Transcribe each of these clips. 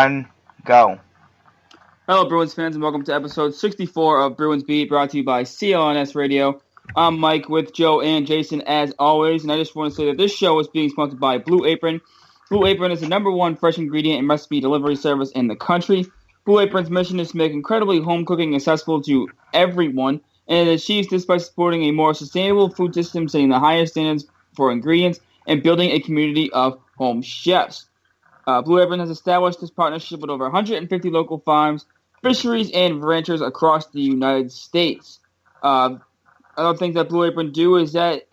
1, go. Hello, Bruins fans, and welcome to episode 64 of Bruins Beat, brought to you by CLNS Radio. I'm Mike with Joe and Jason, as always, and I just want to say that this show is being sponsored by Blue Apron. Blue Apron is the #1 fresh ingredient and recipe delivery service in the country. Blue Apron's mission is to make incredibly home cooking accessible to everyone, and it achieves this by supporting a more sustainable food system, setting the highest standards for ingredients, and building a community of home chefs. Blue Apron has established this partnership with over 150 local farms, fisheries, and ranchers across the United States. Other things that Blue Apron do is that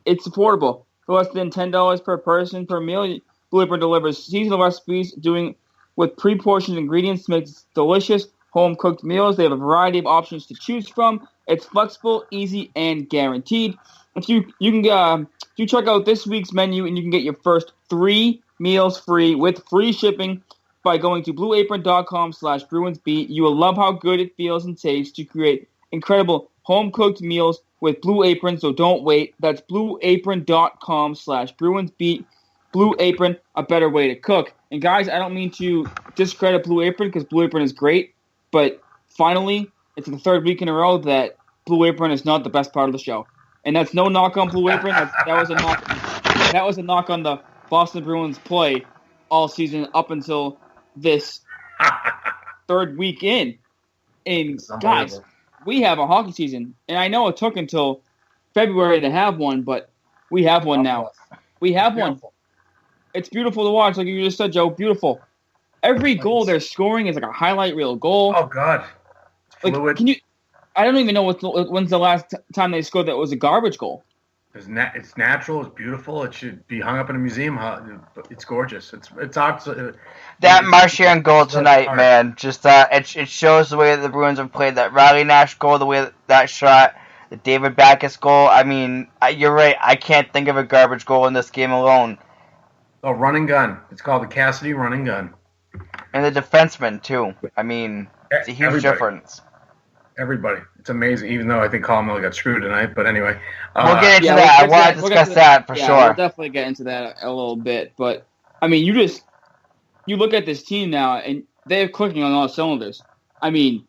it's affordable. For less than $10 per person per meal, Blue Apron delivers seasonal recipes with pre-portioned ingredients to make delicious home-cooked meals. They have a variety of options to choose from. It's flexible, easy, and guaranteed. If you check out this week's menu, and you can get your first 3 meals free with free shipping by going to blueapron.com/BruinsBeat. You will love how good it feels and tastes to create incredible home-cooked meals with Blue Apron, so don't wait. That's blueapron.com/BruinsBeat. Blue Apron, a better way to cook. And guys, I don't mean to discredit Blue Apron because Blue Apron is great, but finally, it's the 3rd week in a row that Blue Apron is not the best part of the show. And that's no knock on Blue Apron. That was a knock. That was a knock on the Boston Bruins play all season up until this 3rd week in. And guys, we have a hockey season, and I know it took until February to have one, but we have one now. We have one. It's beautiful to watch, like you just said, Joe. Beautiful. Every goal they're scoring is like a highlight reel goal. Oh God! Like, I don't even know when's the last time they scored that was a garbage goal. It's natural. It's beautiful. It should be hung up in a museum. It's gorgeous. That Marchand goal tonight, man. Just it shows the way that the Bruins have played. That Riley Nash goal, the way that shot, the David Backes goal. I mean, you're right. I can't think of a garbage goal in this game alone. Oh, run and gun. It's called the Cassidy run and gun. And the defenseman too. I mean, it's a huge difference. Everybody. It's amazing, even though I think Colin Miller got screwed tonight. But anyway. We'll get into that. I want to discuss that for sure. We'll definitely get into that a little bit. But, I mean, you look at this team now, and they're clicking on all cylinders. I mean,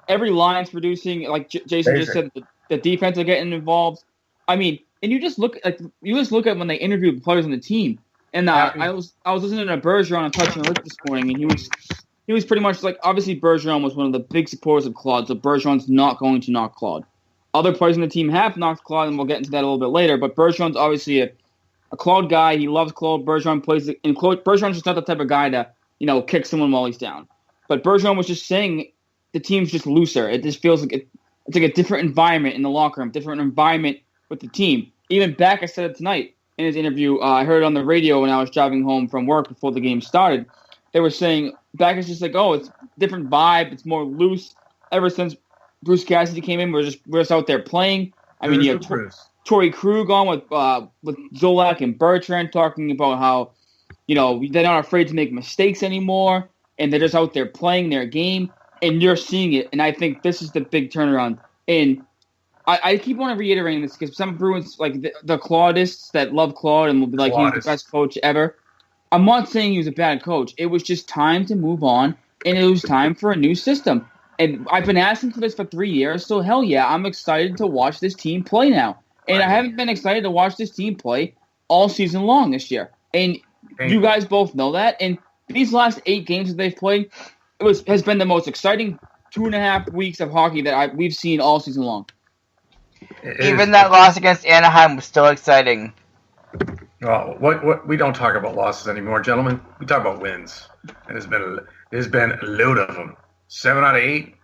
every line's producing, like Jason just said, the defense are getting involved. I mean, and you just look at when they interviewed the players on the team. And I was listening to Bergeron on Touch and Lick this morning, and he was pretty much like, obviously Bergeron was one of the big supporters of Claude, so Bergeron's not going to knock Claude. Other players on the team have knocked Claude, and we'll get into that a little bit later, but Bergeron's obviously a Claude guy. He loves Claude. Bergeron's just not the type of guy to, kick someone while he's down. But Bergeron was just saying the team's just looser. It just feels like it's like a different environment in the locker room, different environment with the team. Even Backes said it tonight in his interview. I heard it on the radio when I was driving home from work before the game started. They were saying Backes just like, it's different vibe. It's more loose. Ever since Bruce Cassidy came in, we're just out there playing. I mean, you have Torrey Krug on with Zolak and Bertrand talking about how, they're not afraid to make mistakes anymore, and they're just out there playing their game, and you're seeing it. And I think this is the big turnaround. And I keep on reiterating this because some Bruins, like the Claudists that love Claude and will be like, he's the best coach ever. I'm not saying he was a bad coach. It was just time to move on, and it was time for a new system. And I've been asking for this for 3 years, so hell yeah, I'm excited to watch this team play now. And I haven't been excited to watch this team play all season long this year. And you guys both know that. And these last 8 games that they've played has been the most exciting 2.5 weeks of hockey that we've seen all season long. Even that loss against Anaheim was still exciting. Well, what we don't talk about losses anymore, gentlemen. We talk about wins, and there's been a load of them. 7 out of 8.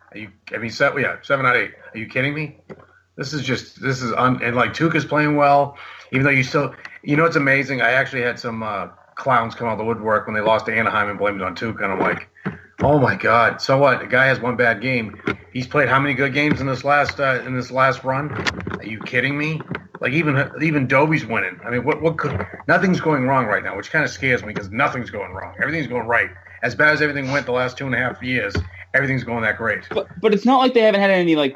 7 out of 8. Are you kidding me? And like Tuukka's playing well, even though it's amazing. I actually had some clowns come out of the woodwork when they lost to Anaheim and blamed it on Tuukka, and I'm like, oh my God. So what? The guy has one bad game. He's played how many good games in this last run? Are you kidding me? Like even Dobie's winning. I mean, nothing's going wrong right now, which kind of scares me because nothing's going wrong. Everything's going right. As bad as everything went the last 2.5 years, everything's going that great. But it's not like they haven't had any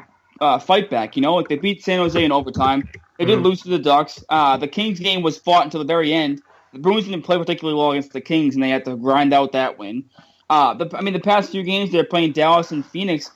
fight back. Like they beat San Jose in overtime. They did lose to the Ducks. The Kings game was fought until the very end. The Bruins didn't play particularly well against the Kings, and they had to grind out that win. The past few games they're playing Dallas and Phoenix,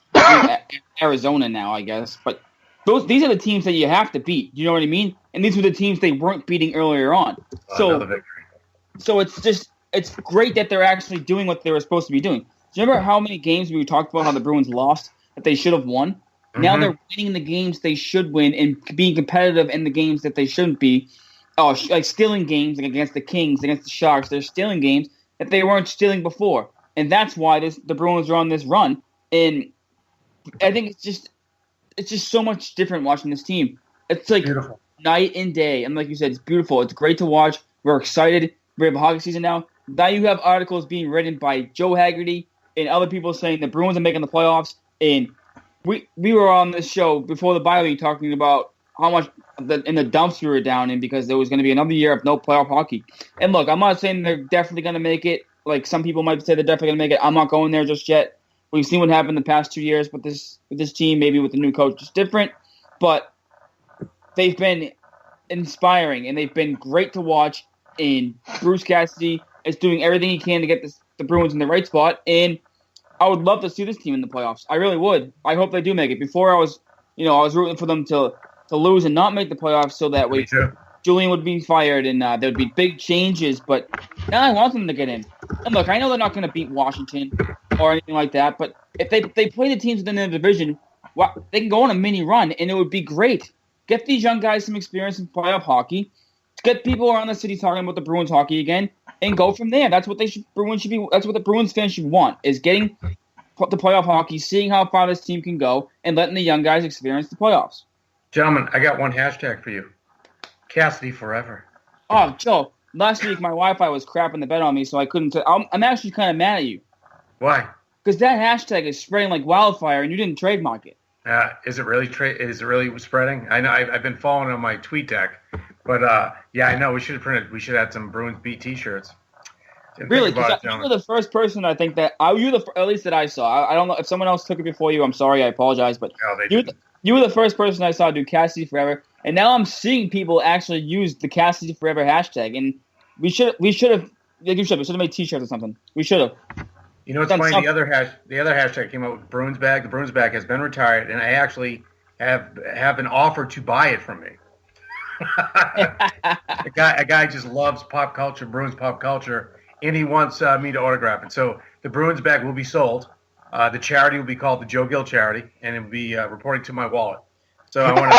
Arizona now, I guess. But these are the teams that you have to beat. You know what I mean? And these were the teams they weren't beating earlier on. So it's great that they're actually doing what they were supposed to be doing. Do you remember how many games we talked about how the Bruins lost that they should have won? Mm-hmm. Now they're winning the games they should win and being competitive in the games that they shouldn't be. Like stealing games against the Kings, against the Sharks. They're stealing games that they weren't stealing before. And that's why the Bruins are on this run. And I think it's just so much different watching this team. It's like beautiful. Night and day. And like you said, it's beautiful. It's great to watch. We're excited. We have a hockey season now. Now you have articles being written by Joe Haggerty and other people saying the Bruins are making the playoffs. And we were on this show before the bye week talking about how much in the dumps we were down in because there was going to be another year of no playoff hockey. And look, I'm not saying they're definitely going to make it. Like some people might say they're definitely going to make it. I'm not going there just yet. We've seen what happened the past 2 years with this team, maybe with the new coach. It's different, but they've been inspiring and they've been great to watch. And Bruce Cassidy is doing everything he can to get the Bruins in the right spot. And I would love to see this team in the playoffs. I really would. I hope they do make it. Before I was rooting for them to lose and not make the playoffs so that way Julian would be fired and there would be big changes. But now I want them to get in. And look, I know they're not going to beat Washington or anything like that. But if they play the teams within their division, they can go on a mini run and it would be great. Get these young guys some experience in playoff hockey. Get people around the city talking about the Bruins hockey again, and go from there. That's what Bruins should be. That's what the Bruins fans should want: is getting the playoff hockey, seeing how far this team can go, and letting the young guys experience the playoffs. Gentlemen, I got one hashtag for you: Cassidy forever. Oh, Joe! Last week my Wi-Fi was crapping the bed on me, so I couldn't. I'm actually kind of mad at you. Why? Because that hashtag is spreading like wildfire, and you didn't trademark it. Is it really spreading? I know I've been following on my tweet deck, but yeah, I know we should have printed. We should have some Bruins Beat T-shirts. Really? Because you were the first person I think that at least that I saw. I don't know if someone else took it before you. I'm sorry. I apologize, but you were the first person I saw do Cassidy Forever, and now I'm seeing people actually use the Cassidy Forever hashtag, and we should have made T-shirts or something. We should have. You know what's funny? The other hashtag came out with Bruins Bag. The Bruins Bag has been retired, and I actually have been offered to buy it from me. A guy just loves pop culture, Bruins pop culture, and he wants me to autograph it. So the Bruins Bag will be sold. The charity will be called the Joe Gill Charity, and it will be reporting to my wallet. So I want to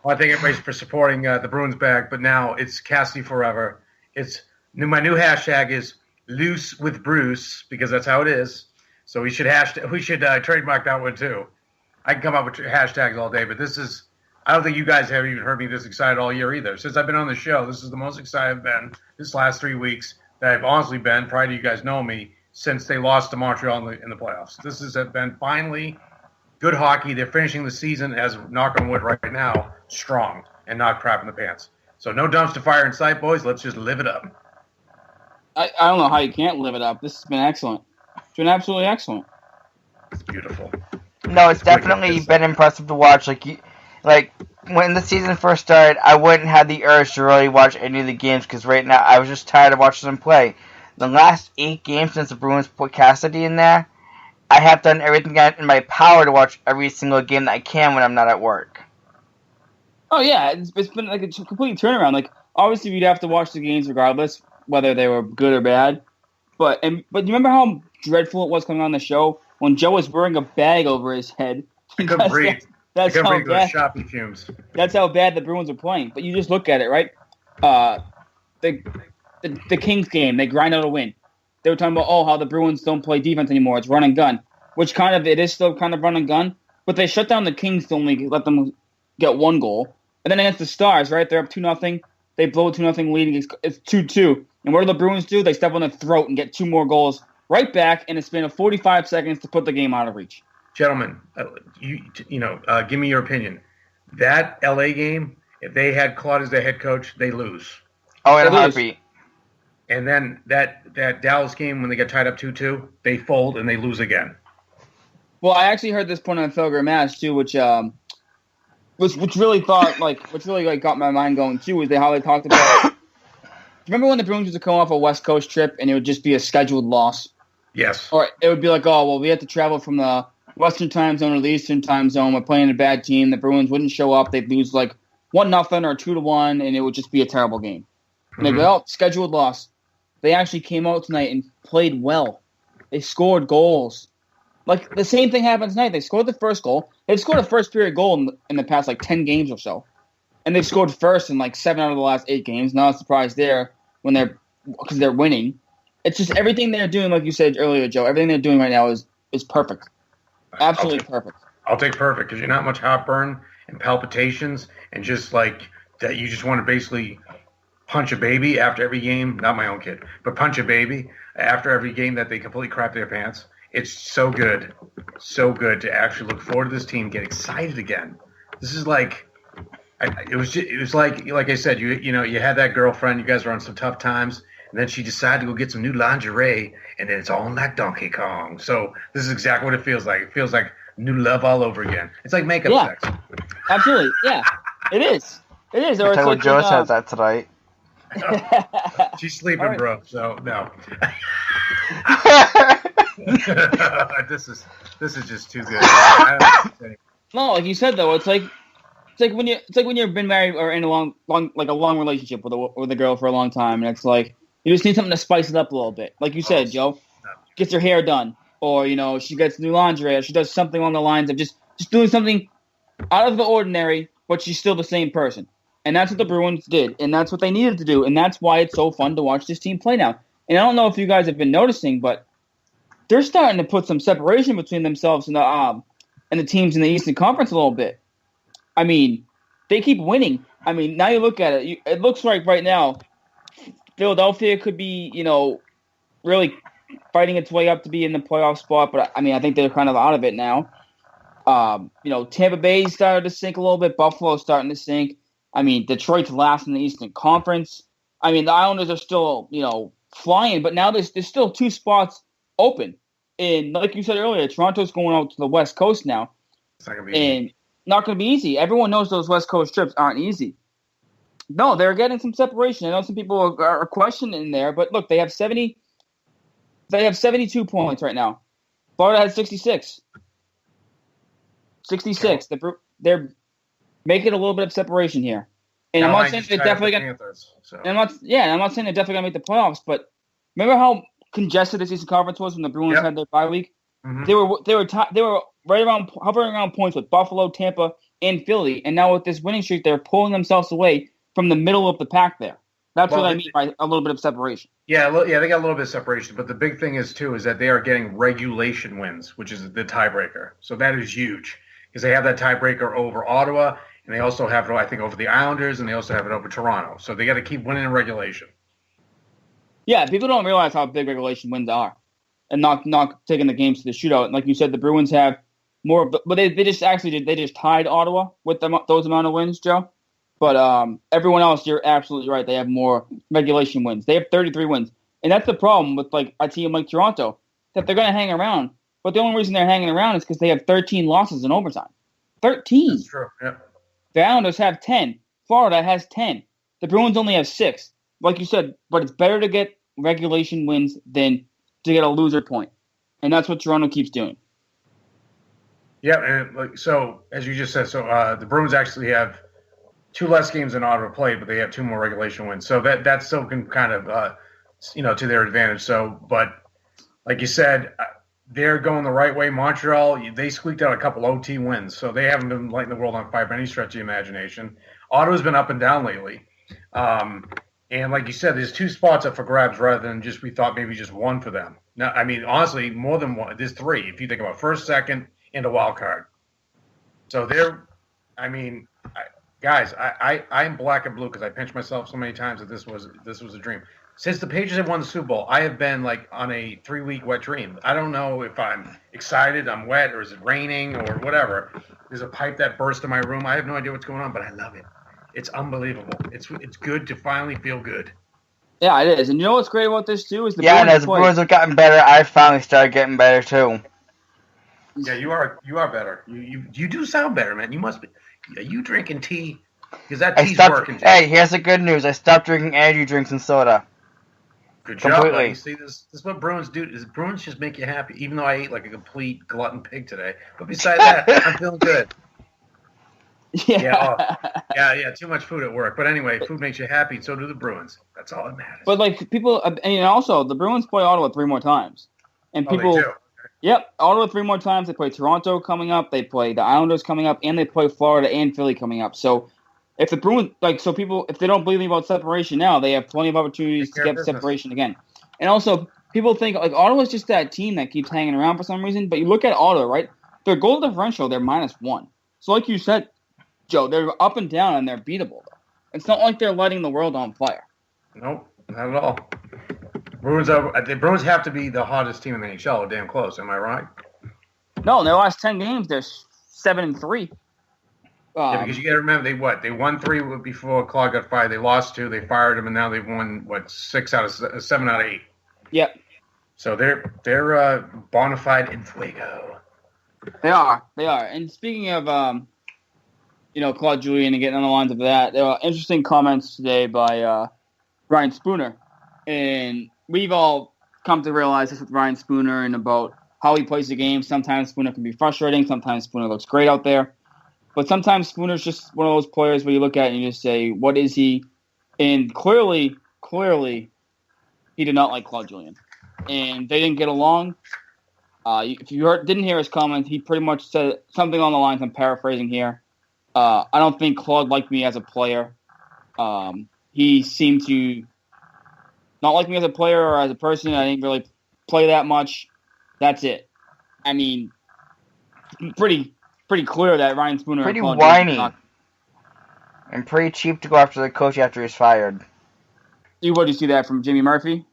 thank everybody for supporting the Bruins Bag. But now it's Cassidy Forever. My new hashtag is Loose with Bruce, because that's how it is. So we should trademark that one too. I can come up with hashtags all day, but I don't think you guys have even heard me this excited all year either. Since I've been on the show, this is the most excited I've been this last 3 weeks that I've honestly been, prior to you guys knowing me, since they lost to Montreal in the playoffs. This has been finally good hockey. They're finishing the season, as knock on wood right now, strong and not crap in the pants. So no dumpster fire in sight, boys. Let's just live it up. I don't know how you can't live it up. This has been excellent. It's been absolutely excellent. It's beautiful. No, it's definitely been impressive to watch. Like when the season first started, I wouldn't have the urge to really watch any of the games because right now I was just tired of watching them play. The last 8 games since the Bruins put Cassidy in there, I have done everything in my power to watch every single game that I can when I'm not at work. Oh yeah, it's been like a complete turnaround. Like obviously we'd have to watch the games regardless, whether they were good or bad. But you remember how dreadful it was coming on the show when Joe was wearing a bag over his head? I couldn't breathe. That's how bad. Those shopping fumes. That's how bad the Bruins are playing. But you just look at it, right? The Kings game, they grind out a win. They were talking about how the Bruins don't play defense anymore. It's run and gun, which it is still kind of run and gun. But they shut down the Kings to only let them get 1 goal. And then against the Stars, right? They're up 2-0. They blow a 2-0 lead. It's 2-2. And what do the Bruins do? They step on their throat and get 2 more goals right back in a span of 45 seconds to put the game out of reach. Gentlemen, give me your opinion. That LA game, if they had Claude as their head coach, they lose. Oh, in a heartbeat. And then that Dallas game when they get tied up 2-2, they fold and they lose again. Well, I actually heard this point on Philgram Match too, which really got my mind going too, is how they talked about remember when the Bruins used to come off a West Coast trip and it would just be a scheduled loss? Yes. Or it would be like, oh, well, we have to travel from the Western time zone or the Eastern time zone. We're playing a bad team. The Bruins wouldn't show up. They'd lose like 1-0 or 2-1, and it would just be a terrible game. And they'd go, oh, scheduled loss. They actually came out tonight and played well. They scored goals. Like, the same thing happened tonight. They scored the first goal. They've scored a first-period goal in the past, like, 10 games or so. And they've scored first in, like, 7 out of the last 8 games. Not a surprise there because they're winning. It's just everything they're doing, like you said earlier, Joe, everything they're doing right now is perfect. Absolutely perfect. I'll take perfect because you're not much heartburn and palpitations and just like that you just want to basically punch a baby after every game. Not my own kid, but punch a baby after every game that they completely crap their pants. It's so good to actually look forward to this team, get excited again. This is like it was like I said, you had that girlfriend, you guys were on some tough times, and then she decided to go get some new lingerie, and then it's all like Donkey Kong. So this is exactly what it feels like. It feels like new love all over again. It's like makeup sex. Absolutely, yeah. It is. It is. Or it's like Joe said that tonight. She's sleeping, right, bro. So no. This is just too good. No, like you said though, it's like when you've been married or in a long relationship with a girl for a long time, and it's like you just need something to spice it up a little bit. Like you said, Joe, gets her hair done, or she gets new lingerie, or she does something along the lines of just doing something out of the ordinary, but she's still the same person. And that's what the Bruins did, and that's what they needed to do, and that's why it's so fun to watch this team play now. And I don't know if you guys have been noticing, but they're starting to put some separation between themselves and the teams in the Eastern Conference a little bit. I mean, they keep winning. I mean, now you look at it, it looks like right now Philadelphia could be, really fighting its way up to be in the playoff spot, but I mean, I think they're kind of out of it now. Tampa Bay started to sink a little bit. Buffalo's starting to sink. I mean, Detroit's last in the Eastern Conference. I mean, the Islanders are still, flying, but now there's still 2 spots open. And like you said earlier, Toronto's going out to the West Coast now. It's not going to be easy. Not going to be easy. Everyone knows those West Coast trips aren't easy. No, they're getting some separation. I know some people are questioning there, but look, they have 72 points right now. Florida has 66. 66. They're making a little bit of separation here. And I'm not saying they're definitely going to. I'm not saying they're definitely going to make the playoffs, but remember how congested this Eastern Conference was when the Bruins had their bye week? Mm-hmm. They were right around hovering around points with Buffalo, Tampa, and Philly, and now with this winning streak, they're pulling themselves away from the middle of the pack there. That's what I mean by a little bit of separation. Yeah, they got a little bit of separation, but the big thing is that they are getting regulation wins, which is the tiebreaker. So that is huge because they have that tiebreaker over Ottawa, and they also have it, I think, over the Islanders, and they also have it over Toronto. So they got to keep winning in regulation. Yeah, people don't realize how big regulation wins are, and not taking the games to the shootout. And like you said, the Bruins have more, but they just tied Ottawa with those amount of wins, Joe. But everyone else, you're absolutely right. They have more regulation wins. They have 33 wins, and that's the problem with a team like Toronto, that they're going to hang around. But the only reason they're hanging around is because they have 13 losses in overtime. 13. That's true. Yeah. The Islanders have 10. Florida has 10. The Bruins only have 6. Like you said, but it's better to get regulation wins than to get a loser point, and that's what Toronto keeps doing. Yeah, and so as you just said, the Bruins actually have 2 less games than Ottawa played, but they have 2 more regulation wins. So that still can kind of to their advantage. So, but like you said, they're going the right way. Montreal, they squeaked out a couple OT wins, so they haven't been lighting the world on fire by any stretch of the imagination. Ottawa's been up and down lately. And like you said, there's 2 spots up for grabs rather than we thought maybe just 1 for them. Now, I mean, honestly, more than 1. There's 3 if you think about first, second, and a wild card. So guys, I'm black and blue because I pinched myself so many times that this was a dream. Since the Patriots have won the Super Bowl, I have been on a 3-week wet dream. I don't know if I'm excited, I'm wet, or is it raining, or whatever. There's a pipe that burst in my room. I have no idea what's going on, but I love it. It's unbelievable. It's good to finally feel good. Yeah, it is. And you know what's great about this too is the and as the Bruins have gotten better, I finally started getting better too. Yeah, you are better. You do sound better, man. You must be. Are you drinking tea Because that tea's working. Hey, here's the good news. I stopped drinking energy drinks and soda. Good job, buddy. See, this is what Bruins do. Bruins just make you happy, even though I ate like a complete glutton pig today. But besides that, I'm feeling good. Yeah, too much food at work. But anyway, food makes you happy, and so do the Bruins. That's all that matters. But like people, and also the Bruins play Ottawa 3 more times, and people. They do. Yep, Ottawa 3 more times. They play Toronto coming up. They play the Islanders coming up, and they play Florida and Philly coming up. So if the Bruins, people, if they don't believe about separation now, they have plenty of opportunities to get separation again. And also, people think like Ottawa's just that team that keeps hanging around for some reason. But you look at Ottawa, right? Their goal differential, they're -1. So like you said, Joe, they're up and down and they're beatable. It's not like they're lighting the world on fire. Nope, not at all. The Bruins have to be the hottest team in the NHL. Damn close. Am I right? No, in their last 10 games, they're 7-3. Yeah, because you got to remember they won 3 before Claude got fired. They lost 2. They fired him, and now they've won 7 out of 8. Yep. So they're bona fide in fuego. They are. And speaking of Claude Julien and getting on the lines of that, there were interesting comments today by Ryan Spooner, and we've all come to realize this with Ryan Spooner and about how he plays the game. Sometimes Spooner can be frustrating. Sometimes Spooner looks great out there. But sometimes Spooner's just one of those players where you look at it and you just say, what is he? And clearly, he did not like Claude Julien. And they didn't get along. If you didn't hear his comment, he pretty much said something on the lines, I'm paraphrasing here. I don't think Claude liked me as a player. He seemed to not like me as a player or as a person. I didn't really play that much. That's it. I mean, pretty clear that Ryan Spooner pretty whiny and pretty cheap to go after the coach after he's fired. What, do you see that from Jimmy Murphy?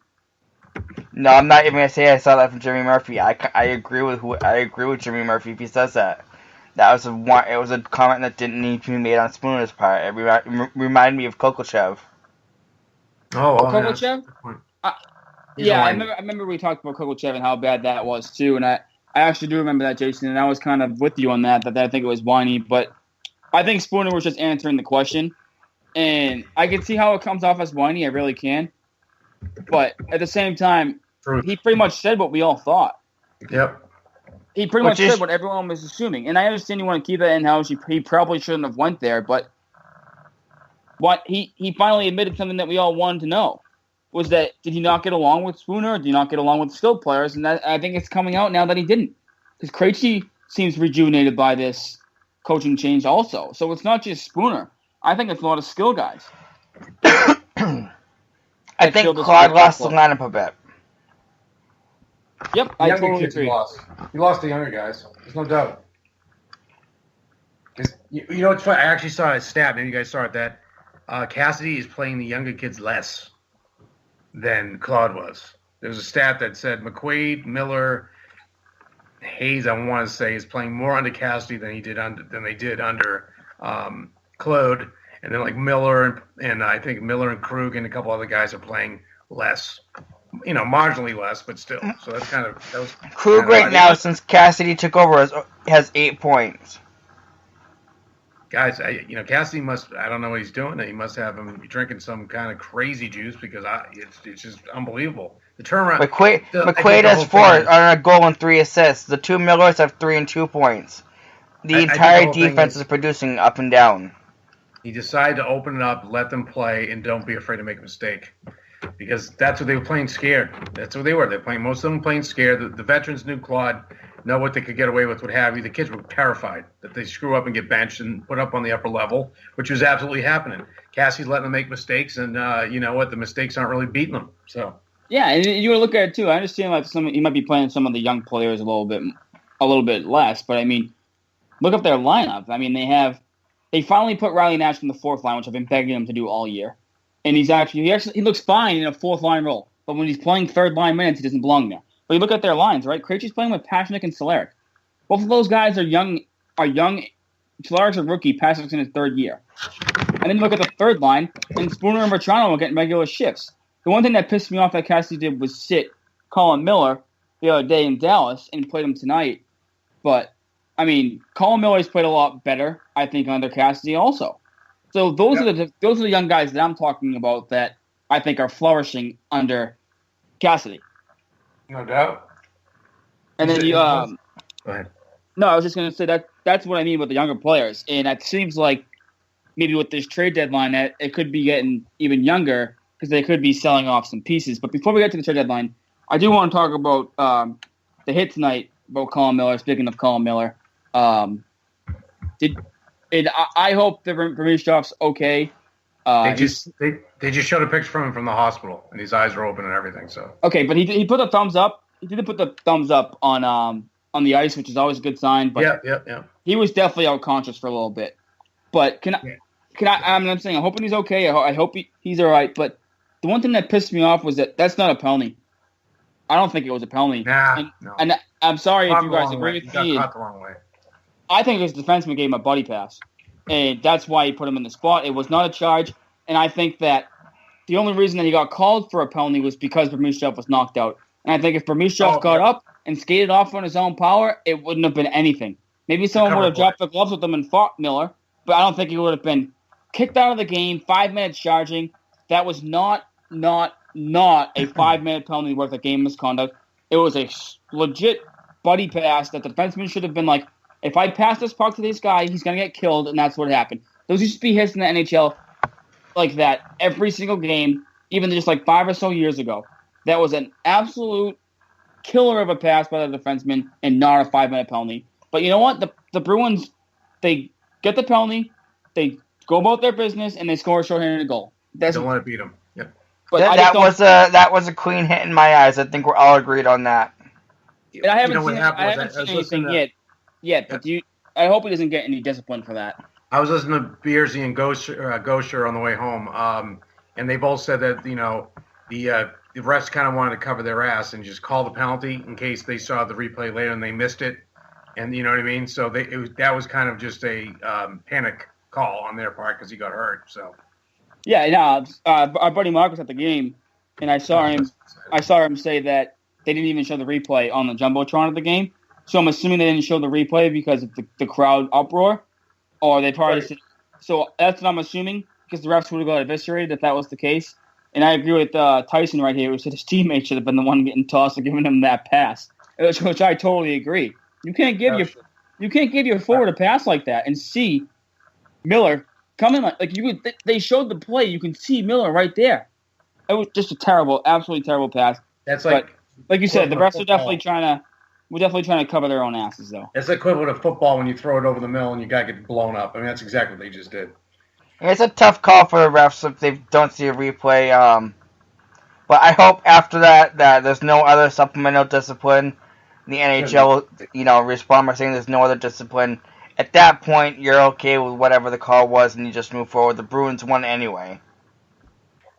No, I'm not even gonna say I saw that from Jimmy Murphy. I agree with Jimmy Murphy if he says that. It was a comment that didn't need to be made on Spooner's part. It reminded me of Kokochev. Kokochev? Yeah, I remember we talked about Kokochev and how bad that was too, and I actually do remember that, Jason, and I was kind of with you on that I think it was whiny, but I think Spooner was just answering the question, and I can see how it comes off as whiny, I really can, but at the same time, he pretty much said what we all thought. Yep. He pretty much said what everyone was assuming, and I understand you want to keep that in-house, he probably shouldn't have went there, but he finally admitted something that we all wanted to know. Was that, did he not get along with Spooner, or did he not get along with skilled players? And I think it's coming out now that he didn't. Because KYRIE seems rejuvenated by this coaching change also. So it's not just Spooner. I think it's a lot of skill guys. I think Claude lost the lineup a bit. Yep, I totally agree. He lost the younger guys. There's no doubt. You know what's funny? I actually saw a stat. Maybe you guys saw it, that Cassidy is playing the younger kids less than Claude was. There's a stat that said McQuaid, Miller, Hayes, I want to say, is playing more under Cassidy than they did under Claude. And then like Miller and I think Miller and Krug and a couple other guys are playing less. Marginally less, but still. So that's kind of Krug right now, since Cassidy took over, has 8 points. Guys, Cassidy I don't know what he's doing. He must have him drinking some kind of crazy juice because it's just unbelievable. The turnaround. McQuaid has 4 on a goal and 3 assists. The 2 Millers have 3 and 2 points. The entire defense is producing up and down. He decided to open it up, let them play, and don't be afraid to make a mistake. Because that's what they were playing scared. That's what they were. Most of them playing scared. The veterans knew Claude, know what they could get away with, what have you. The kids were terrified that they screw up and get benched and put up on the upper level, which was absolutely happening. Cassie's letting them make mistakes, and you know what? The mistakes aren't really beating them. So yeah, and you want to look at it too. I understand like you might be playing some of the young players a little bit less, but I mean, look up their lineup. I mean, they finally put Riley Nash in the 4th line, which I've been begging him to do all year, and he looks fine in a 4th line role, but when he's playing 3rd line minutes, he doesn't belong there. But you look at their lines, right? Krejci's playing with Pasechnik and Cehlarik. Both of those guys are young. Cehlarek's a rookie. Pasechnik's in his 3rd year. And then you look at the 3rd line, and Spooner and Vetrano are getting regular shifts. The one thing that pissed me off that Cassidy did was sit Colin Miller the other day in Dallas and played him tonight. But, I mean, Colin Miller's played a lot better, I think, under Cassidy also. So those are the young guys that I'm talking about that I think are flourishing under Cassidy. No doubt. And then Go ahead. No, I was just going to say that's what I mean with the younger players, and it seems like maybe with this trade deadline that it could be getting even younger because they could be selling off some pieces. But before we get to the trade deadline, I do want to talk about the hit tonight about Colin Miller. Speaking of Colin Miller, I hope the Vermishof's okay. They just showed a picture from him from the hospital, and his eyes were open and everything. So okay, but he put a thumbs up. He didn't put the thumbs up on the ice, which is always a good sign. But yeah. He was definitely unconscious for a little bit. But I'm saying I'm hoping he's okay. I hope he's all right. But the one thing that pissed me off was that's not a penalty. I don't think it was a penalty. No. And I'm sorry if you guys agree with me. Caught the wrong way. I think his defenseman gave him a buddy pass, and that's why he put him in the spot. It was not a charge, and I think that the only reason that he got called for a penalty was because Vermishov was knocked out. And I think if Vermishov got up and skated off on his own power, it wouldn't have been anything. Maybe someone would have dropped the gloves with him and fought Miller, but I don't think he would have been kicked out of the game, 5 minutes charging. That was not a 5-minute penalty worth of game misconduct. It was a legit buddy pass that the defenseman should have been like, if I pass this puck to this guy, he's going to get killed, and that's what happened. Those used to be hits in the NHL like that every single game, even just like 5 or so years ago. That was an absolute killer of a pass by the defenseman and not a 5-minute penalty. But you know what? The Bruins, they get the penalty, they go about their business, and they score a short-handed goal. Don't want to beat them. Yep. But that was a clean hit in my eyes. I think we're all agreed on that. And I haven't seen anything yet. But I hope he doesn't get any discipline for that. I was listening to Beersy and Gosher on the way home, and they both said that the refs kind of wanted to cover their ass and just call the penalty in case they saw the replay later and they missed it, and you know what I mean. So that was kind of just a panic call on their part because he got hurt. So yeah, our buddy Mark was at the game, and I saw him say that they didn't even show the replay on the jumbotron of the game. So I'm assuming they didn't show the replay because of the crowd uproar, or they probably. Right. So that's what I'm assuming because the refs would have got eviscerated if that was the case. And I agree with Tyson right here, who said his teammate should have been the one getting tossed and giving him that pass, which I totally agree. You can't give your forward a pass like that and see Miller coming they showed the play. You can see Miller right there. It was just a absolutely terrible pass. That's like you said, the refs are definitely trying to cover their own asses, though. It's equivalent of football when you throw it over the middle and you got to get blown up. I mean, that's exactly what they just did. It's a tough call for the refs if they don't see a replay. But I hope after that there's no other supplemental discipline. The NHL will, respond by saying there's no other discipline. At that point, you're okay with whatever the call was, and you just move forward. The Bruins won anyway.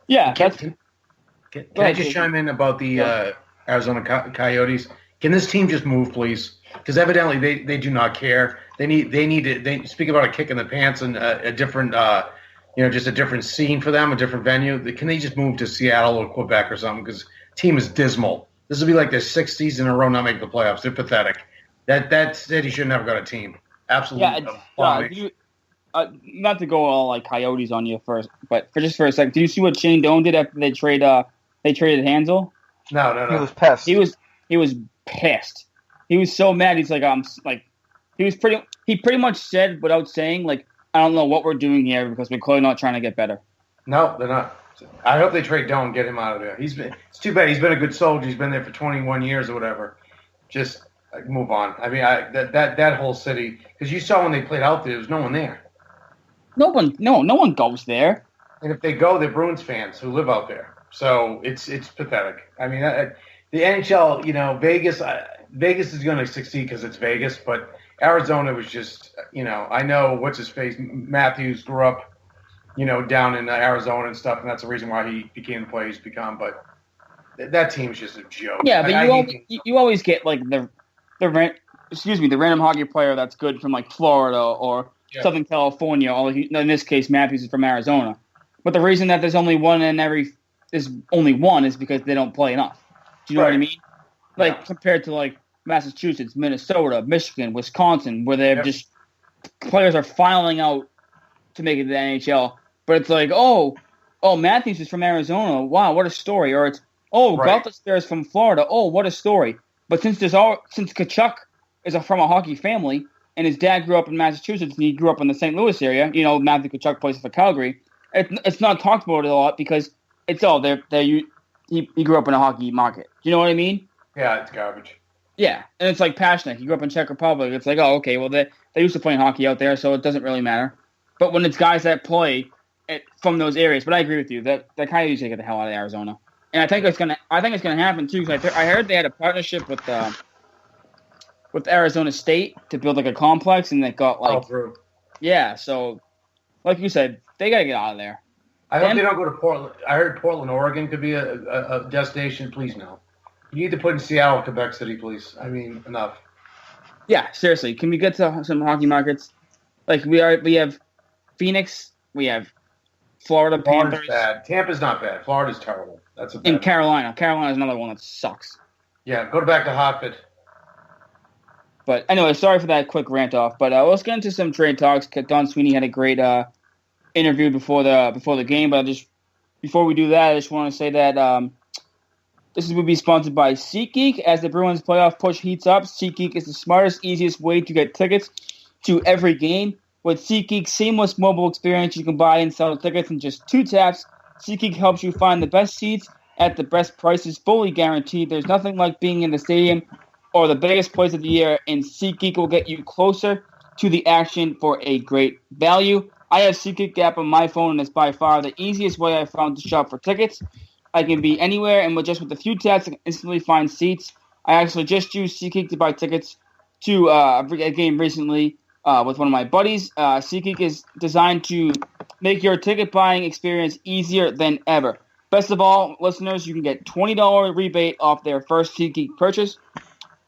Yeah. Can I just chime in about the Arizona Coyotes? Can this team just move, please? Because evidently they do not care. They need to. They speak about a kick in the pants and a different, just a different scene for them, a different venue. Can they just move to Seattle or Quebec or something? Because the team is dismal. This will be like their 6th season in a row not making the playoffs. They're pathetic. That city should never got a team. Absolutely. Yeah. Not to go all like Coyotes on you first, but for a second, did you see what Shane Doan did after they traded Hansel? No. He was pissed. He was pissed. He was so mad. He's like, he pretty much said without saying, like, I don't know what we're doing here because we're clearly not trying to get better. No, they're not. I hope they trade Doan and get him out of there. It's too bad. He's been a good soldier. He's been there for 21 years or whatever. Just move on. I mean, that whole city, because you saw when they played out there was no one there. No one goes there. And if they go, they're Bruins fans who live out there. So it's pathetic. I mean, the NHL, Vegas is going to succeed because it's Vegas, but Arizona was just, I know what's his face, Matthews grew up, down in Arizona and stuff, and that's the reason why he became the player he's become. But that team's just a joke. Yeah, but you always get like the random hockey player that's good from like Florida or Southern California. In this case, Matthews is from Arizona. But the reason that there's only one is because they don't play enough. Do you know what I mean? Like compared to like Massachusetts, Minnesota, Michigan, Wisconsin, where they're just players are filing out to make it to the NHL. But it's like, oh, Matthews is from Arizona. Wow, what a story. Or it's, Galtester is from Florida. Oh, what a story. But since Tkachuk is from a hockey family, and his dad grew up in Massachusetts, and he grew up in the St. Louis area, Matthew Tkachuk plays for Calgary, it's not talked about a lot because it's he grew up in a hockey market. You know what I mean? Yeah, it's garbage. Yeah, and it's like Pasternak. He grew up in Czech Republic. It's like, oh, okay, well, they used to play hockey out there, so it doesn't really matter. But when it's guys that play from those areas, but I agree with you that Coyotes should get the hell out of Arizona, and I think it's gonna happen too. Cause I heard they had a partnership with Arizona State to build like a complex, and they got like, yeah. So, like you said, they gotta get out of there. I hope they don't go to Portland. I heard Portland, Oregon could be a destination. Please no. You need to put in Seattle, Quebec City, please. I mean, enough. Yeah, seriously. Can we get to some hockey markets? Like we have Phoenix, we have Florida Panthers. Bad. Tampa's not bad. Florida's terrible. That's a bad and Carolina. Carolina's another one that sucks. Yeah, go back to Hartford. But anyway, sorry for that quick rant off. But let's get into some trade talks. Don Sweeney had a great interview before the game. But before we do that, I just want to say that this will be sponsored by SeatGeek. As the Bruins playoff push heats up, SeatGeek is the smartest, easiest way to get tickets to every game. With SeatGeek's seamless mobile experience, you can buy and sell tickets in just 2 taps. SeatGeek helps you find the best seats at the best prices, fully guaranteed. There's nothing like being in the stadium or the biggest place of the year, and SeatGeek will get you closer to the action for a great value. I have SeatGeek app on my phone, and it's by far the easiest way I've found to shop for tickets. I can be anywhere, and with a few taps, I can instantly find seats. I actually just used SeatGeek to buy tickets to a game recently with one of my buddies. SeatGeek is designed to make your ticket buying experience easier than ever. Best of all, listeners, you can get $20 rebate off their first SeatGeek purchase.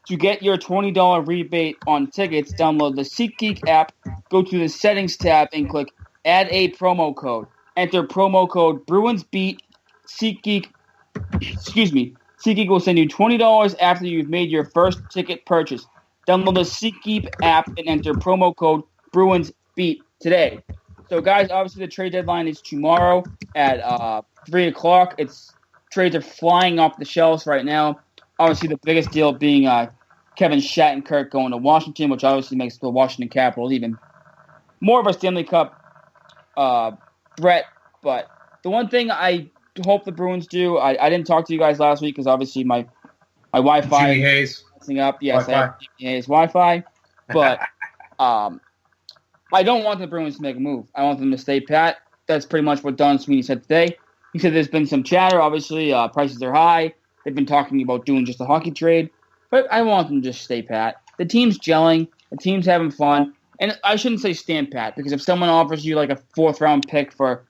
To get your $20 rebate on tickets, download the SeatGeek app, go to the Settings tab, and click Add a Promo Code. Enter promo code Bruins Beat. SeatGeek will send you $20 after you've made your first ticket purchase. Download the SeatGeek app and enter promo code Bruins Beat today. So, guys, obviously the trade deadline is tomorrow at 3 o'clock. Trades are flying off the shelves right now. Obviously, the biggest deal being Kevin Shattenkirk going to Washington, which obviously makes the Washington Capitals even more of a Stanley Cup threat. But the one thing I hope the Bruins do, I didn't talk to you guys last week because obviously my Wi-Fi Jimmy Hayes. Messing up. Yes, I have Jimmy Hayes Wi-Fi. But I don't want the Bruins to make a move. I want them to stay pat. That's pretty much what Don Sweeney said today. He said there's been some chatter. Obviously, prices are high. They've been talking about doing just a hockey trade. But I want them to just stay pat. The team's gelling. The team's having fun. And I shouldn't say stand pat, because if someone offers you like a 4th-round pick for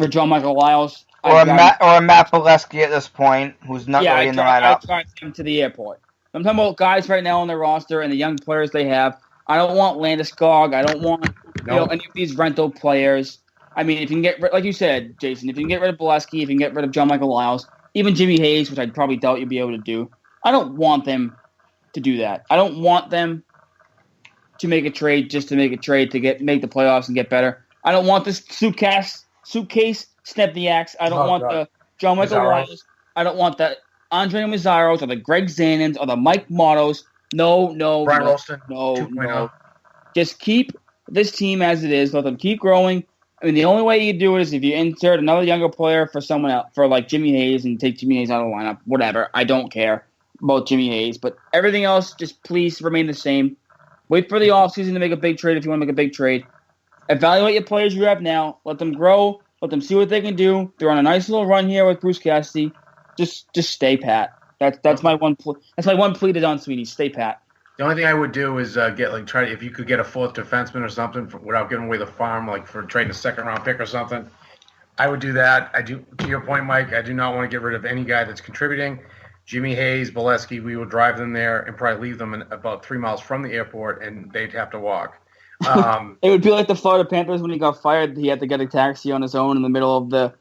John Michael Lyles, or a Matt Bolesky at this point, who's not really in the lineup. I drive him to the airport. I'm talking about guys right now on their roster and the young players they have. I don't want Landeskog. I don't want any of these rental players. I mean, if you can get like you said, Jason, if you can get rid of Bolesky, if you can get rid of John Michael Lyles, even Jimmy Hayes, which I probably doubt you'll be able to do, I don't want them to do that. I don't want them to make a trade just to make a trade to make the playoffs and get better. I don't want this suitcase Stepniaks. I don't want the John Michael Lyles. I don't want the Andre Mazzaros or the Greg Zannins or the Mike Mottos. No. Brian Rolston, no. Just keep this team as it is. Let them keep growing. I mean, the only way you do it is if you insert another younger player for someone else, for like Jimmy Hayes, and take Jimmy Hayes out of the lineup. Whatever. I don't care about Jimmy Hayes. But everything else, just please remain the same. Wait for the offseason to make a big trade if you want to make a big trade. Evaluate your players you have now. Let them grow. Let them see what they can do. They're on a nice little run here with Bruce Cassidy. Just stay pat. That's my one plea. That's my one plea to Don Sweeney. Stay pat. The only thing I would do is try if you could get a 4th defenseman or something without giving away the farm, like for trading a 2nd-round pick or something. I would do that. I do. To your point, Mike, I do not want to get rid of any guy that's contributing. Jimmy Hayes, Bolesky, we will drive them there and probably leave them about 3 miles from the airport, and they'd have to walk. It would be like the Florida Panthers when he got fired. He had to get a taxi on his own in the middle of the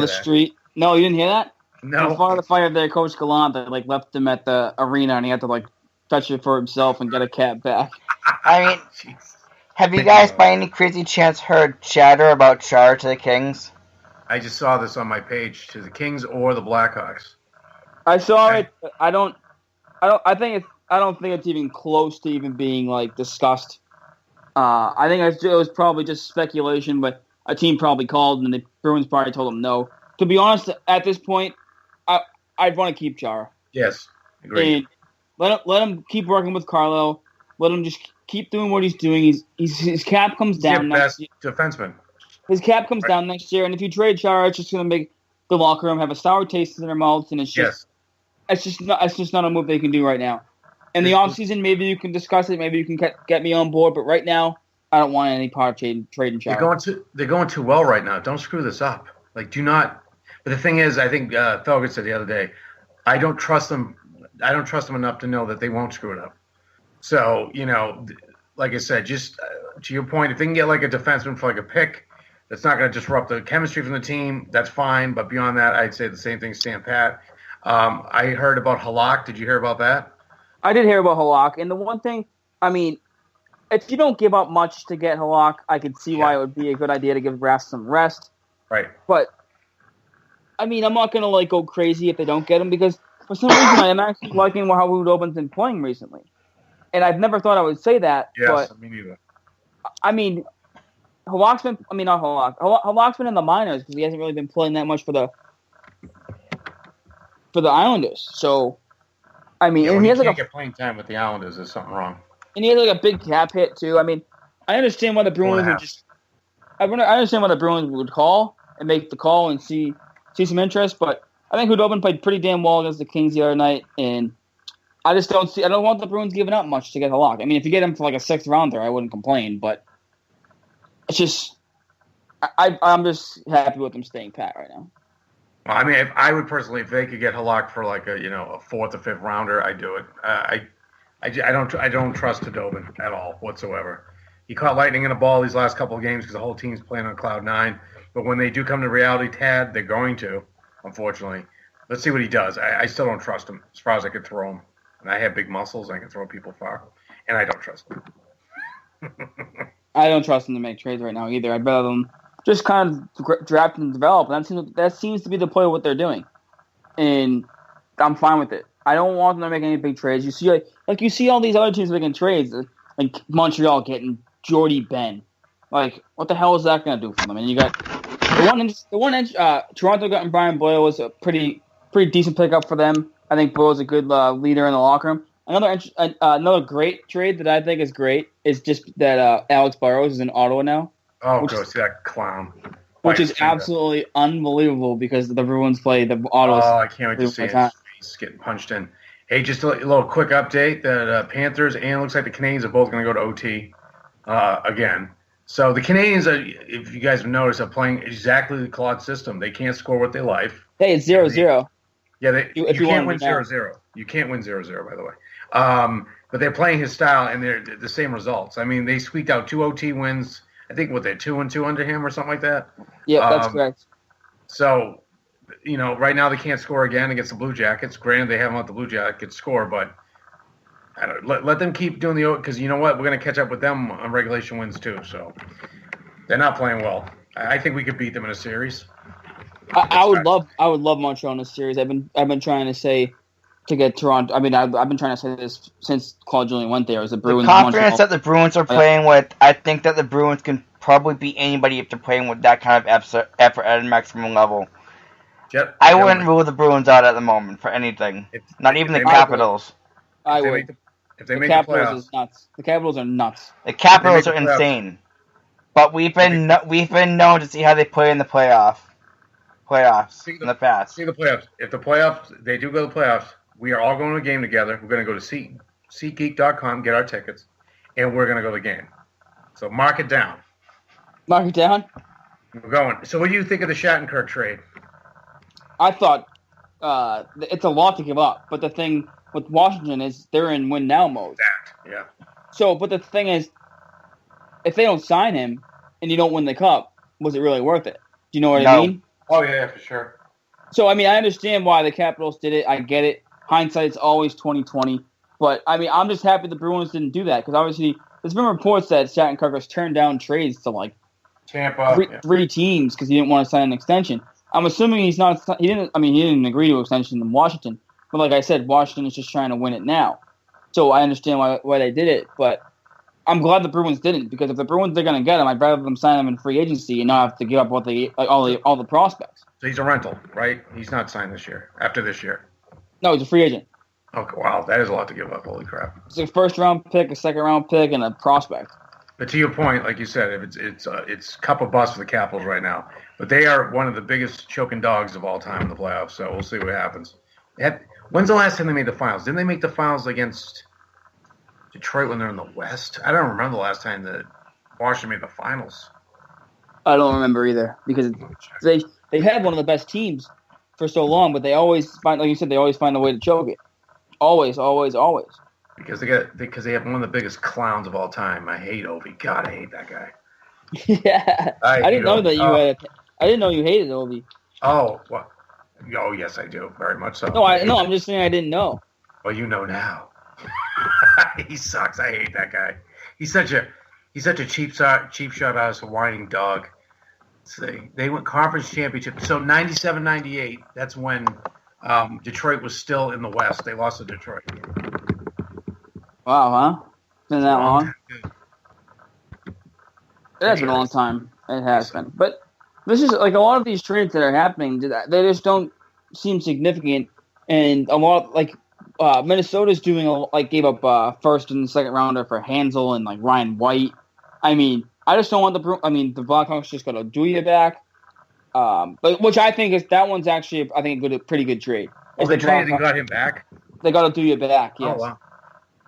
street. No, you didn't hear that? No. When Florida fired their coach Gallant, they left him at the arena, and he had to touch it for himself and get a cab back. I mean, Have you guys, by any crazy chance, heard chatter about Chara to the Kings? I just saw this on my page to the Kings or the Blackhawks. I saw it. I don't think it's even close to even being like discussed. I think it was probably just speculation, but a team probably called and the Bruins probably told them no. To be honest, at this point, I'd want to keep Chara. Yes, agreed. And let him keep working with Carlo. Let him just keep doing what he's doing. His cap comes down next year. Defenseman. His cap comes down next year, and if you trade Chara, it's just going to make the locker room have a sour taste in their mouths, and it's just not a move they can do right now. In the offseason, maybe you can discuss it. Maybe you can get me on board, but right now, I don't want any part of trading Chara. They're going too well right now. Don't screw this up. Like, do not. But the thing is, I think Felger said the other day, I don't trust them. I don't trust them enough to know that they won't screw it up. So, like I said, just to your point, if they can get like a defenseman for like a pick, that's not going to disrupt the chemistry from the team. That's fine. But beyond that, I'd say the same thing, stand pat. I heard about Halak. Did you hear about that? I did hear about Halak. And the one thing, I mean, if you don't give up much to get Halak, I could see why it would be a good idea to give Rask some rest. Right. But, I mean, I'm not going to go crazy if they don't get him because for some reason I'm actually liking how Hudobin's been playing recently. And I've never thought I would say that. Yes, but, me neither. I mean, Halak's been, not Halak. Halak's been in the minors because he hasn't really been playing that much for the Islanders. So, I mean, and he has can't get playing time with the Islanders. There's something wrong. And he has a big cap hit too. I mean, I understand why the Bruins would I understand why the Bruins would call and make the call and see some interest, but I think Hudobin played pretty damn well against the Kings the other night, and I don't want the Bruins giving up much to get Halak. I mean, if you get him for like a 6th rounder, I wouldn't complain, but it's just I'm just happy with them staying pat right now. Well, I mean, if I would personally, if they could get Halak for like a 4th or 5th rounder, I'd do it. I don't trust Hudobin at all whatsoever. He caught lightning in a ball these last couple of games because the whole team's playing on cloud 9. But when they do come to reality, Tad, they're going to, unfortunately. Let's see what he does. I still don't trust him as far as I could throw him. And I have big muscles. I can throw people far. And I don't trust him. I don't trust him to make trades right now either. I'd rather them just kind of draft and develop. And that seems to be the play of what they're doing. And I'm fine with it. I don't want them to make any big trades. You see, you see all these other teams making trades, like Montreal getting Jordy Ben. Like, what the hell is that going to do for them? And you got Toronto got Brian Boyle was a pretty decent pickup for them. I think Boyle's a good leader in the locker room. Another great trade that I think is great is just that Alex Burrows is in Ottawa now. Oh, go see that clown. Which is absolutely unbelievable because the Bruins play the Ottawa. Oh, I can't wait to see it. He's getting punched in. Hey, just a little quick update that Panthers and it looks like the Canadiens are both going to go to OT again. So the Canadiens, if you guys have noticed, are playing exactly the Claude system. They can't score what they like. Hey, it's 0-0. Yeah, you can't win 0-0. You can't win 0-0, by the way. But they're playing his style, and they're the same results. I mean, they squeaked out 2 OT wins. I think, they're 2-2 under him or something like that? Yeah, that's correct. So, right now they can't score again against the Blue Jackets. Granted, they haven't let the Blue Jackets score, but I don't let them keep doing because you know what? We're going to catch up with them on regulation wins too. So they're not playing well. I think we could beat them in a series. I would love Montreal in a series. I've been trying to say to get Toronto. I mean, I've been trying to say this since Claude Julien went there. The Bruins. The confidence that the Bruins are playing with, I think that the Bruins can probably beat anybody if they're playing with that kind of effort at a maximum level. I wouldn't rule the Bruins out at the moment for anything. Not even the Capitals. I would. If they make the playoffs, is nuts. The Capitals are nuts. The Capitals are insane. But we've been known to see how they play in the playoffs in the past. See the playoffs. If they do go to the playoffs, we are all going to a game together. We're going to go to SeatGeek.com, get our tickets, and we're going to go to the game. So mark it down. Mark it down? We're going. So what do you think of the Shattenkirk trade? I thought it's a lot to give up. But the thing with Washington is they're in win-now mode. Yeah. So, but the thing is, if they don't sign him and you don't win the cup, was it really worth it? Do you know what I mean? Oh, yeah, for sure. So, I mean, I understand why the Capitals did it. I get it. Hindsight's always 20/20. But, I mean, I'm just happy the Bruins didn't do that because obviously there's been reports that Shattenkirk has turned down trades to like Tampa, three teams because he didn't want to sign an extension. I'm assuming he's not. He didn't. I mean, he didn't agree to an extension in Washington. But like I said, Washington is just trying to win it now. So I understand why they did it. But I'm glad the Bruins didn't, because if the Bruins are going to get him, I'd rather them sign him in free agency and not have to give up all the prospects. So he's a rental, right? He's not signed this year. After this year. No, he's a free agent. Okay, wow, that is a lot to give up. Holy crap! It's a first-round pick, a second-round pick, and a prospect. But to your point, like you said, if it's cup of bust for the Capitals right now. But they are one of the biggest choking dogs of all time in the playoffs. So we'll see what happens. When's the last time they made the finals? Didn't they make the finals against Detroit when they're in the West? I don't remember the last time that Washington made the finals. I don't remember either, because they had one of the best teams for so long, but they always find, like you said, they always find a way to choke it. Always, always, always. Because they have one of the biggest clowns of all time. I hate Ovi. God, I hate that guy. Yeah, I didn't know that you had. I didn't know you hated Ovi. Oh, well, oh yes, I do, very much so. No, I'm just saying I didn't know. Well, you know now. He sucks. I hate that guy. He's such a cheap shot ass whining dog. They went conference championship. So 97-98, that's when Detroit was still in the West. They lost to Detroit. Wow, huh? It's been that long? It has been a long time. It has been. But this is like a lot of these trades that are happening, they just don't seem significant. And a lot, like, Minnesota's doing, gave up first and second rounder for Hansel and, like, Ryan White. I mean, I just don't want the Blackhawks just got to do you back. But which I think is, that one's actually, I think, a pretty good trade. Oh, they traded and got him back? They got to do you back, yes. Oh, wow.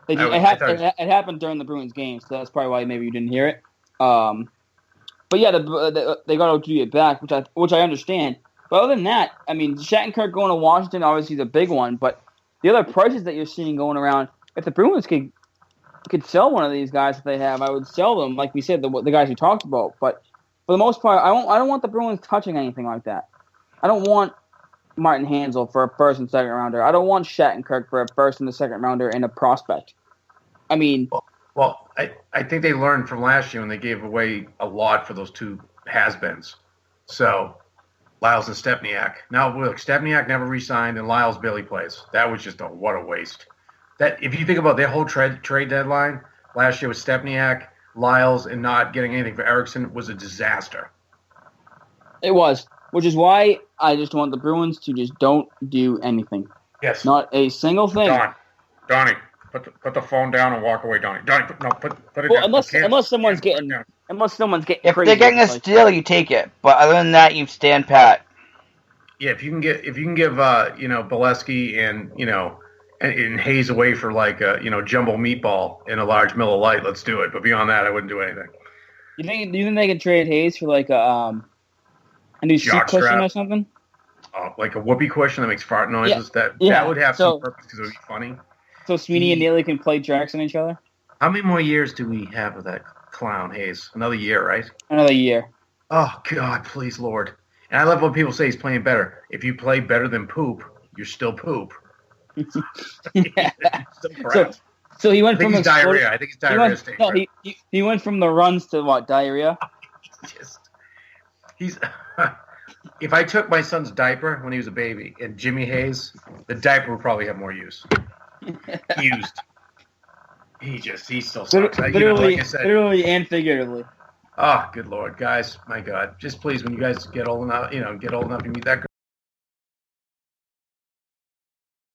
They did, it happened during the Bruins game, so that's probably why maybe you didn't hear it. But yeah, they got to do it back, which I understand. But other than that, I mean, Shattenkirk going to Washington obviously is a big one. But the other prices that you're seeing going around, if the Bruins could sell one of these guys that they have, I would sell them. Like we said, the guys we talked about. But for the most part, I don't want the Bruins touching anything like that. I don't want Martin Hansel for a first and second rounder. I don't want Shattenkirk for a first and a second rounder and a prospect. I mean, well, I think they learned from last year when they gave away a lot for those two has-beens. So, Lyles and Stepniak. Now, look, Stepniak never re-signed, and Lyles barely plays. That was just what a waste. That if you think about their whole trade deadline last year with Stepniak, Lyles, and not getting anything for Eriksson was a disaster. It was, which is why I just want the Bruins to just don't do anything. Yes. Not a single thing. Donnie. Put the phone down and walk away, Donnie. Donnie, put it well, down. Unless someone's getting if crazy, they're getting a steal, you take it. But other than that, you stand pat. Yeah, if you can give Bolesky and Hayes away for like a jumbo meatball in a large Miller Lite, let's do it. But beyond that, I wouldn't do anything. Do you think they can trade Hayes for like a new seat cushion or something? Like a whoopee cushion that makes fart noises. Yeah. That would have some purpose because it would be funny. So Sweeney and Neely can play tracks on each other? How many more years do we have of that clown, Hayes? Another year, right? Another year. Oh, God, please, Lord. And I love when people say he's playing better. If you play better than poop, you're still poop. Yeah. So he went from diarrhea. I think it's diarrhea. He went from the runs to what, diarrhea? He's if I took my son's diaper when he was a baby and Jimmy Hayes, the diaper would probably have more use. Used. He still sucks. Literally and figuratively. Oh, good Lord, guys! My God, just please, when you guys get old enough, you meet that girl.